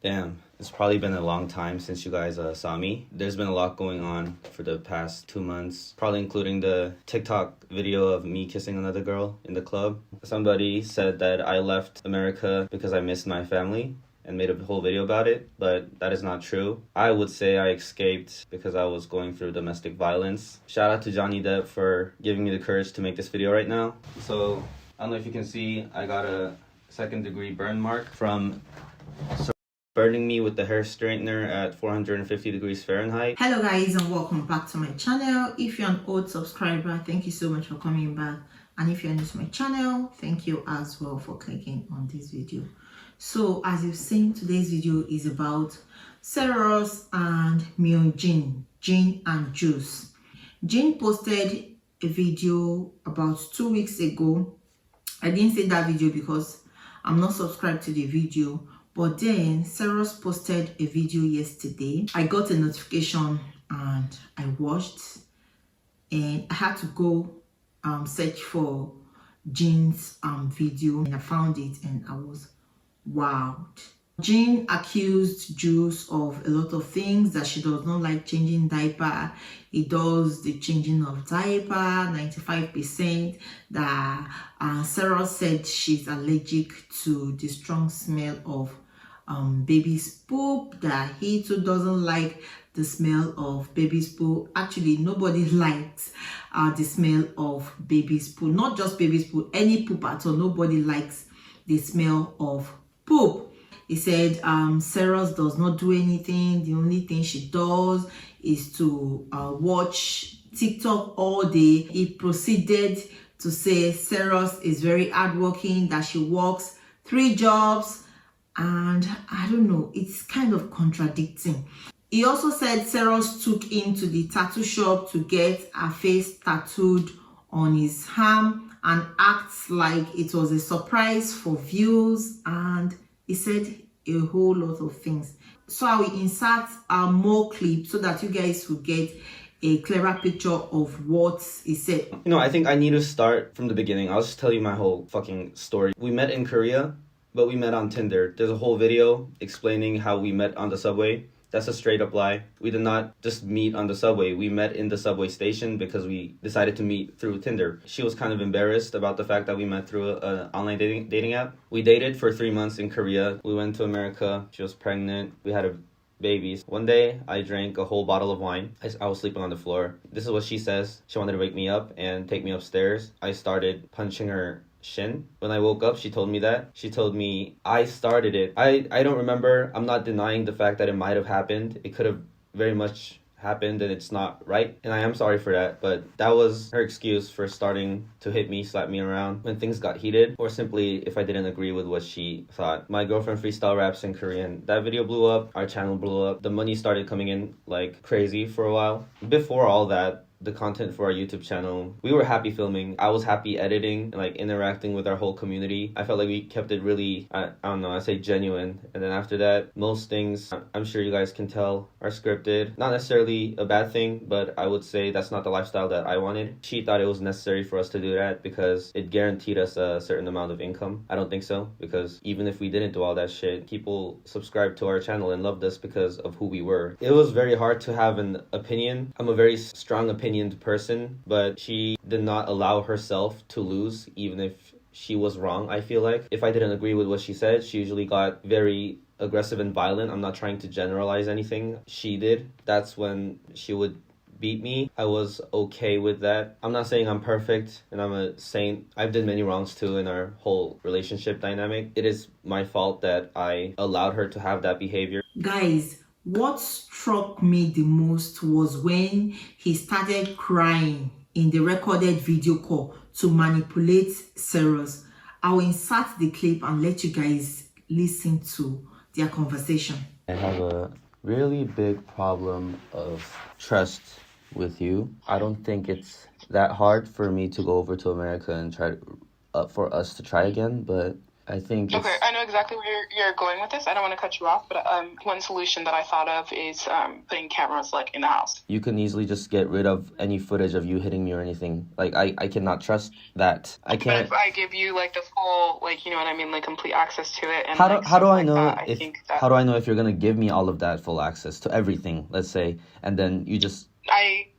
Damn, it's probably been a long time since you guys saw me. There's been a lot going on for the past 2 months, probably including the TikTok video of me kissing another girl in the club. Somebody said that I left America because I missed my family and made a whole video about it, but that is not true. I would say I escaped because I was going through domestic violence. Shout out to Johnny Depp for giving me the courage to make this video right now. So, I don't know if you can see, I got a 2nd-degree burn mark from burning me with the hair straightener at 450 degrees Fahrenheit. Hello guys, and welcome back to my channel. If you're an old subscriber, thank you so much for coming back, and if you're new to my channel, thank you as well for clicking on this video. So as you've seen, today's video is about Cerose and Jin and Juice. Jin posted a video about 2 weeks ago. I didn't say that video because I'm not subscribed to the video. But then Cerose posted a video yesterday. I got a notification and I watched, and I had to go search for Jin's video, and I found it and I was wowed. Jin accused Juice of a lot of things, that she does not like changing diaper. He does the changing of diaper 95%. That Cerose said she's allergic to the strong smell of baby's poop, that he too doesn't like the smell of baby's poop. Actually, nobody likes the smell of baby's poop. Not just baby's poop, any poop at all. Nobody likes the smell of poop. He said Cerose does not do anything. The only thing she does is to watch TikTok all day. He proceeded to say Cerose is very hardworking, that she works 3 jobs. And I don't know, it's kind of contradicting. He also said Cerose took him to the tattoo shop to get her face tattooed on his arm and acts like it was a surprise for views. And he said a whole lot of things. So I will insert more clips so that you guys will get a clearer picture of what he said. You know, I think I need to start from the beginning. I'll just tell you my whole fucking story. We met in Korea, but we met on Tinder. There's a whole video explaining how we met on the subway. That's a straight up lie. We did not just meet on the subway. We met in the subway station because we decided to meet through Tinder. She was kind of embarrassed about the fact that we met through an online dating app. We dated for 3 months in Korea. We went to America. She was pregnant. We had a baby. One day, I drank a whole bottle of wine. I was sleeping on the floor. This is what she says. She wanted to wake me up and take me upstairs. I started punching her shin. When I woke up, she told me that. She told me I started it. I don't remember. I'm not denying the fact that it might have happened. It could have very much happened and it's not right. And I am sorry for that. But that was her excuse for starting to hit me, slap me around when things got heated, or simply if I didn't agree with what she thought. My girlfriend freestyle raps in Korean. That video blew up. Our channel blew up. The money started coming in like crazy for a while. Before all that, the content for our YouTube channel, we were happy filming. I was happy editing and like interacting with our whole community. I felt like we kept it really, I don't know, I say genuine. And then after that, most things, I'm sure you guys can tell, are scripted. Not necessarily a bad thing, but I would say that's not the lifestyle that I wanted. She thought it was necessary for us to do that because it guaranteed us a certain amount of income. I don't think so, because even if we didn't do all that shit, people subscribed to our channel and loved us because of who we were. It was very hard to have an opinion. I'm a very strong opinioned person, but she did not allow herself to lose, even if she was wrong. I feel like if I didn't agree with what she said, she usually got very aggressive and violent. I'm not trying to generalize anything. She did. That's when she would beat me. I was okay with that. I'm not saying I'm perfect and I'm a saint. I've done many wrongs too in our whole relationship dynamic. It is my fault that I allowed her to have that behavior. Guys, what struck me the most was when he started crying in the recorded video call to manipulate Cerose. I will insert the clip and let you guys listen to their conversation. I have a really big problem of trust with you. I don't think it's that hard for me to go over to America and try for us to try again, but I think Okay, I know exactly where you're going with this. I don't want to cut you off, but one solution that I thought of is putting cameras like in the house. you can easily just get rid of any footage of you hitting me or anything. Like, I cannot trust that. I can't. But if I give you like the full, like, you know what I mean, like complete access to it, and How like, do I stuff know like that, if I think that how do I know if you're gonna give me all of that full access to everything? Let's say, and then you just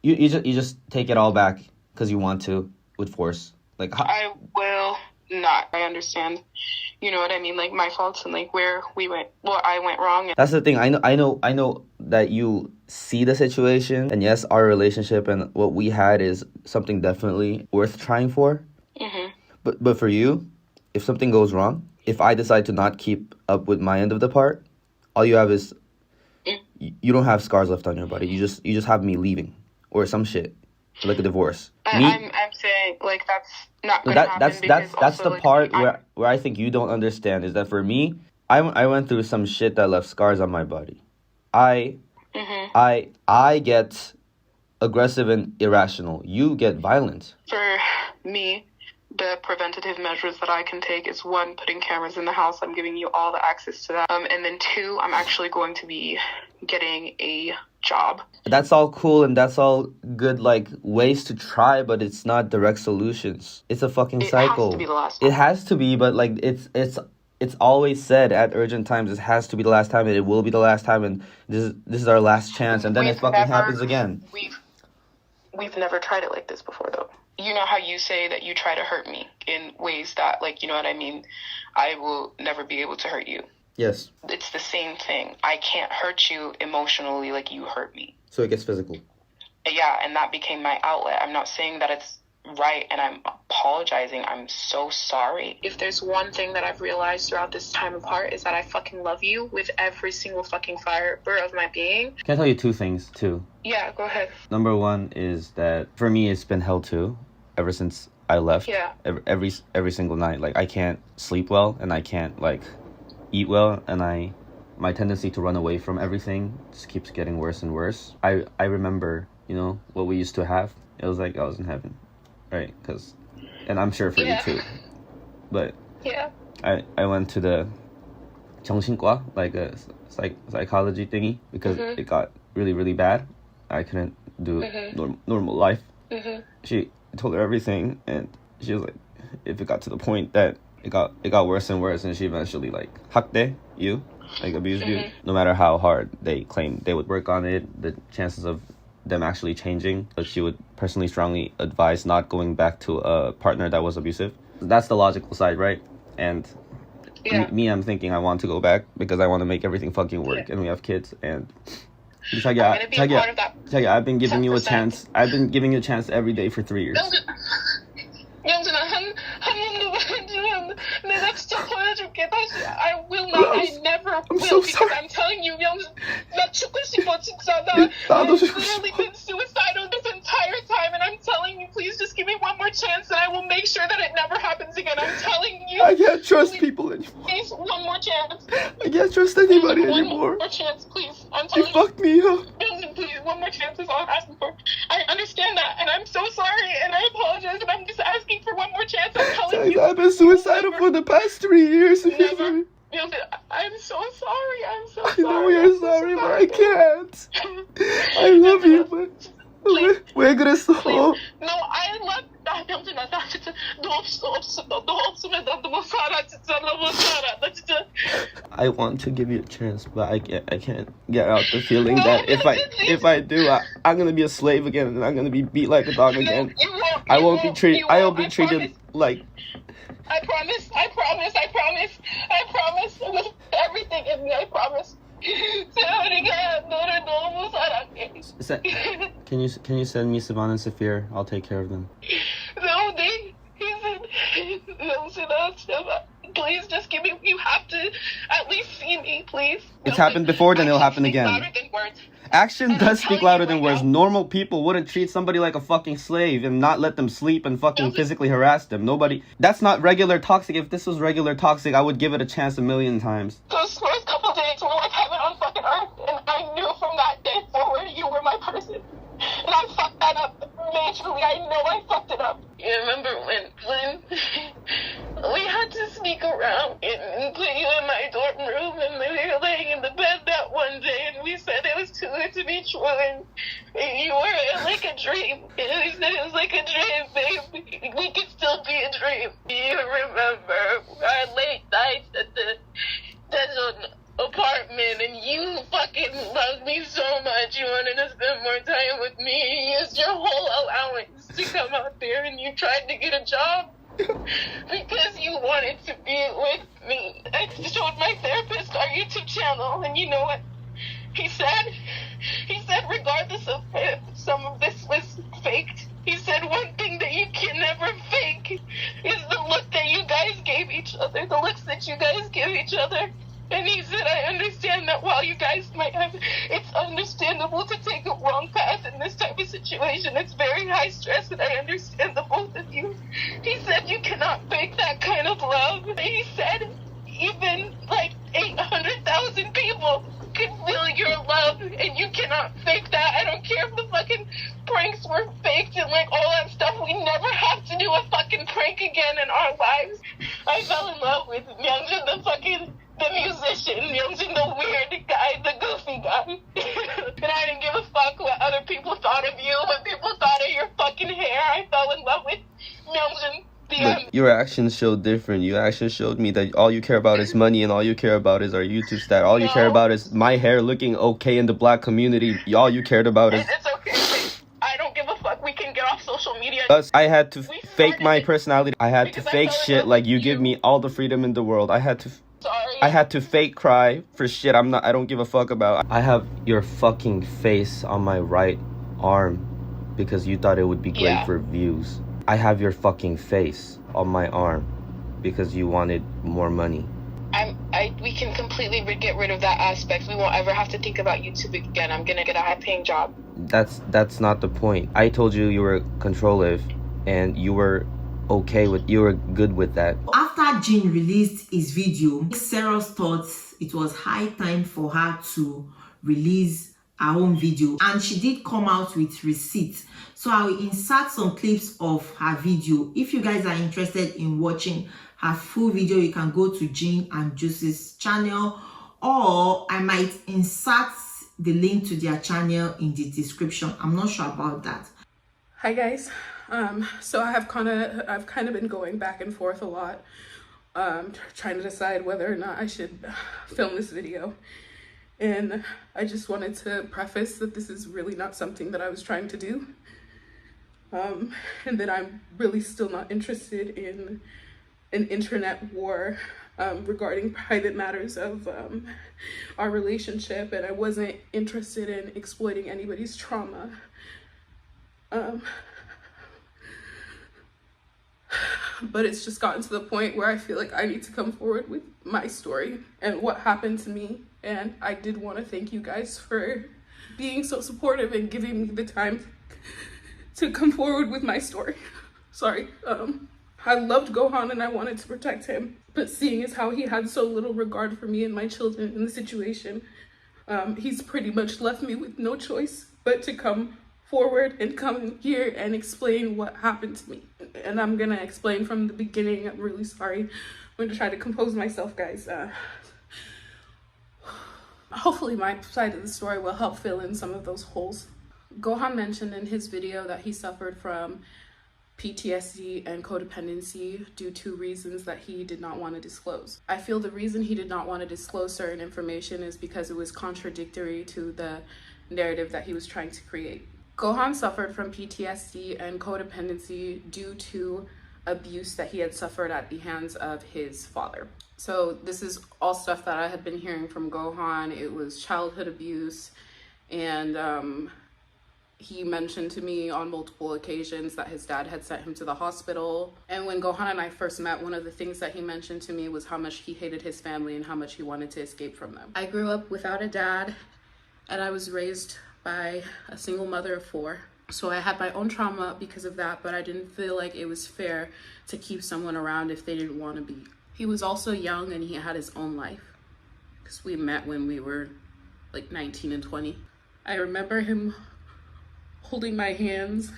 you just take it all back because you want to with force. Like, I will not. I understand. You know what I mean? Like my faults and like where I went wrong. That's the thing. I know that you see the situation, and yes, our relationship and what we had is something definitely worth trying for. Mm-hmm. But for you, if something goes wrong, if I decide to not keep up with my end of the part, all you have is you don't have scars left on your body. You just have me leaving or some shit, like a divorce. I'm saying like that's not gonna happen. That's the like, part where I think you don't understand is that for me, I went through some shit that left scars on my body. I get aggressive and irrational. You get violent. For me, the preventative measures that I can take is 1, putting cameras in the house. I'm giving you all the access to that. And then 2, I'm actually going to be getting a job. That's all cool and that's all good, like, ways to try, but it's not direct solutions. It's a fucking cycle. It has to be the last time. It has to be, but like it's always said at urgent times, it has to be the last time, and it will be the last time, and this is our last chance, and then it fucking happens again. We've never tried it like this before, though. You know how you say that you try to hurt me in ways that, like, you know what I mean? I will never be able to hurt you. Yes. It's the same thing. I can't hurt you emotionally like you hurt me. So it gets physical. Yeah, and that became my outlet. I'm not saying that it's right, and I'm apologizing. I'm so sorry. If there's one thing that I've realized throughout this time apart is that I fucking love you with every single fucking fiber of my being. Can I tell you 2 things, too? Yeah, go ahead. Number 1 is that, for me, it's been hell, too, ever since I left. Yeah. Every single night. Like, I can't sleep well, and I can't, like, eat well, and my tendency to run away from everything just keeps getting worse and worse. I remember, you know, what we used to have. It was like I was in heaven. Right, and I'm sure for you too. But yeah, I went to the 정신과, like a psychology thingy, because it got really, really bad. I couldn't do normal life. She told her everything, and she was like, if it got to the point that it got worse and worse, and she eventually like hakde you, like abused you. No matter how hard they claimed they would work on it, the chances of them actually changing, but she would personally strongly advise not going back to a partner that was abusive. That's the logical side, right? And me, I'm thinking I want to go back because I want to make everything fucking work, and we have kids, and I've been giving you a chance. I've been giving you a chance every day for 3 years. 영준아, 한 번도 보여주면 내가 진짜 보여줄게. 다시, I will not, I never will, so because sorry. I'm telling you, 영준, 나 죽고 싶어, 진짜. I've literally been suicidal this entire time, and I'm telling you, please just give me one more chance, and I will make sure that it never happens again. I'm telling you. I can't trust people anymore. Please, one more chance. I can't trust anybody anymore. One more chance, please. I'm telling You fucked me up. 영준, please, one more chance is all I'm asking for. I understand that, and I'm so sorry, and I apologize, and I'm just asking for one more chance. I'm telling you. I've been suicidal for the past 3 years. Never. I'm so sorry. I'm so sorry. I know you're sorry, but I can't. I love you, but 왜 그랬어? No, I love. 영준아, 나 진짜 너 없으면 나도 못 살아. 진짜 너 못 살아. 나 진짜. I want to give you a chance, but I can't get out the feeling that if I do, I'm gonna be a slave again, and I'm gonna be beat like a dog again. I won't be treated like. I promise. With everything in me, I promise. Can you send me Sivan and Saphir? I'll take care of them. No, please just give me. You have to at least see me, please. It's happened before, then it'll happen again. Louder than words. Action does speak louder than words. Normal people wouldn't treat somebody like a fucking slave and not let them sleep and fucking physically harass them. Nobody. That's not regular toxic. If this was regular toxic, I would give it a chance 1,000,000 times. Those first couple days were like heaven on fucking earth, and I knew from that day forward you were my person. And I fucked that up majorly. I know I fucked it up. You remember when we had to sneak around and put you in my dorm room, and we were laying in the bed that one day, and we said it was too good to be true, and you were like a dream, and we said it was like a dream, babe. We could still be a dream. You remember our late nights at the desert apartment, and you fucking loved me so much. You wanted to spend more time with me. You used your whole allowance to come out there, and you tried to get a job because you wanted to be with me. I showed my therapist our YouTube channel, and you know what he said? He said, regardless of if some of this was faked, he said one thing that you can never fake is the look that you guys gave each other, the looks that you guys give each other. And he said, I understand that while you guys might have, it's understandable to take a wrong path in this type of situation. It's very high stress, and I understand the both of you. He said you cannot fake that kind of love. He said even like 800,000 people can feel your love, and you cannot fake that. I don't care if the fucking pranks were faked and like all that stuff. We never have to do a fucking prank again in our lives. I fell in love with Youngin, the musician, Youngin, the weird guy, the goofy guy. And I didn't give a fuck what other people thought of you, what people thought of your fucking hair. I fell in love with Youngin. But your actions showed different. Your actions showed me that all you care about is money, and all you care about is our YouTube stat. All you care about is my hair looking okay in the black community. All you cared about is... It's okay. I don't give a fuck. We can get off social media. I had to fake my personality. I had to fake shit like you give me all the freedom in the world. I had to fake cry for shit I don't give a fuck about. I have your fucking face on my right arm because you thought it would be great for views. I have your fucking face on my arm because you wanted more money. We can completely get rid of that aspect. We won't ever have to think about YouTube again. I'm gonna get a high-paying job. That's not the point. I told you you were controlling, and you were good with that. After Jean released his video, Cerose thought it was high time for her to release her own video, and she did come out with receipts. So I will insert some clips of her video. If you guys are interested in watching her full video, you can go to Jean and Juice's channel, or I might insert the link to their channel in the description. I'm not sure about that. Hi guys. So I've kind of been going back and forth a lot, trying to decide whether or not I should film this video. And I just wanted to preface that this is really not something that I was trying to do. And that I'm really still not interested in an internet war regarding private matters of our relationship, and I wasn't interested in exploiting anybody's trauma. But it's just gotten to the point where I feel like I need to come forward with my story and what happened to me. And I did want to thank you guys for being so supportive and giving me the time to come forward with my story. Sorry. I loved Gohan and I wanted to protect him, but seeing as how he had so little regard for me and my children in the situation, he's pretty much left me with no choice but to come forward and come here and explain what happened to me. And I'm gonna explain from the beginning. I'm really sorry. I'm gonna try to compose myself, guys. Hopefully my side of the story will help fill in some of those holes. Gohan mentioned in his video that he suffered from PTSD and codependency due to reasons that he did not want to disclose. I feel the reason he did not want to disclose certain information is because it was contradictory to the narrative that he was trying to create. Gohan suffered from PTSD and codependency due to abuse that he had suffered at the hands of his father. So this is all stuff that I had been hearing from Gohan. It was childhood abuse, and he mentioned to me on multiple occasions that his dad had sent him to the hospital. And when Gohan and I first met, one of the things that he mentioned to me was how much he hated his family and how much he wanted to escape from them. I grew up without a dad, and I was raised by a single mother of 4. So I had my own trauma because of that, but I didn't feel like it was fair to keep someone around if they didn't want to be. He was also young and he had his own life, because we met when we were like 19 and 20. I remember him holding my hands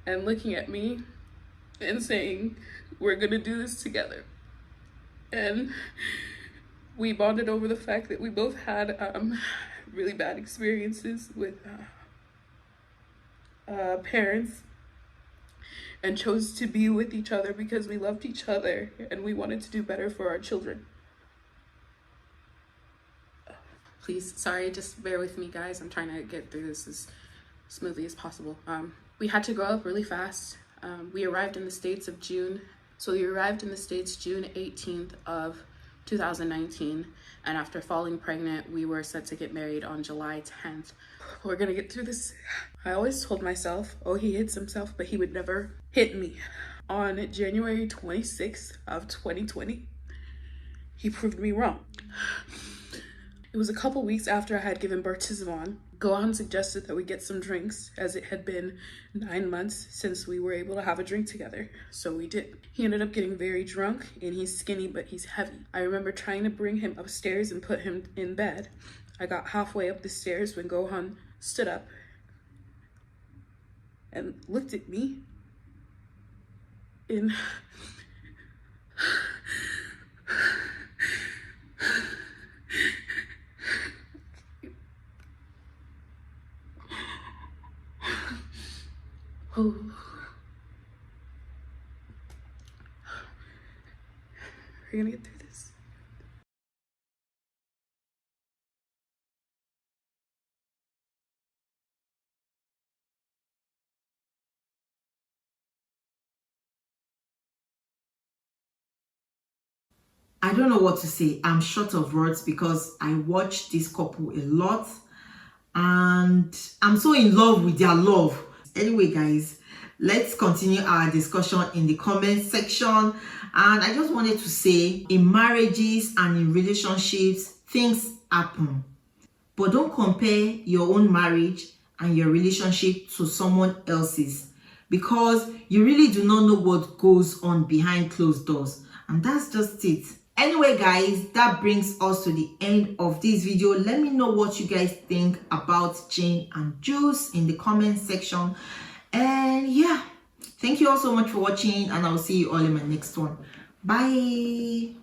and looking at me and saying, "We're gonna do this together." And we bonded over the fact that we both had really bad experiences with parents, and chose to be with each other because we loved each other and we wanted to do better for our children. Please, sorry, just bear with me, guys. I'm trying to get through this as smoothly as possible. We had to grow up really fast. We arrived in the States of June. So we arrived in the States June 18th of 2019. And after falling pregnant, we were set to get married on July 10th. We're gonna get through this. I always told myself, oh, he hits himself, but he would never hit me. On January 26th of 2020, he proved me wrong. It was a couple weeks after I had given birth to Zavon. Gohan suggested that we get some drinks, as it had been 9 months since we were able to have a drink together. So we did. He ended up getting very drunk, and he's skinny, but he's heavy. I remember trying to bring him upstairs and put him in bed. I got halfway up the stairs when Gohan stood up and looked at me in oh. We're gonna get through this. I don't know what to say. I'm short of words because I watch this couple a lot and I'm so in love with their love. Anyway, guys, let's continue our discussion in the comment section. And I just wanted to say, in marriages and in relationships, things happen. But don't compare your own marriage and your relationship to someone else's, because you really do not know what goes on behind closed doors. And that's just it. Anyway, guys, that brings us to the end of this video. Let me know what you guys think about Jane and Juice in the comment section. And yeah, thank you all so much for watching, and I'll see you all in my next one. Bye.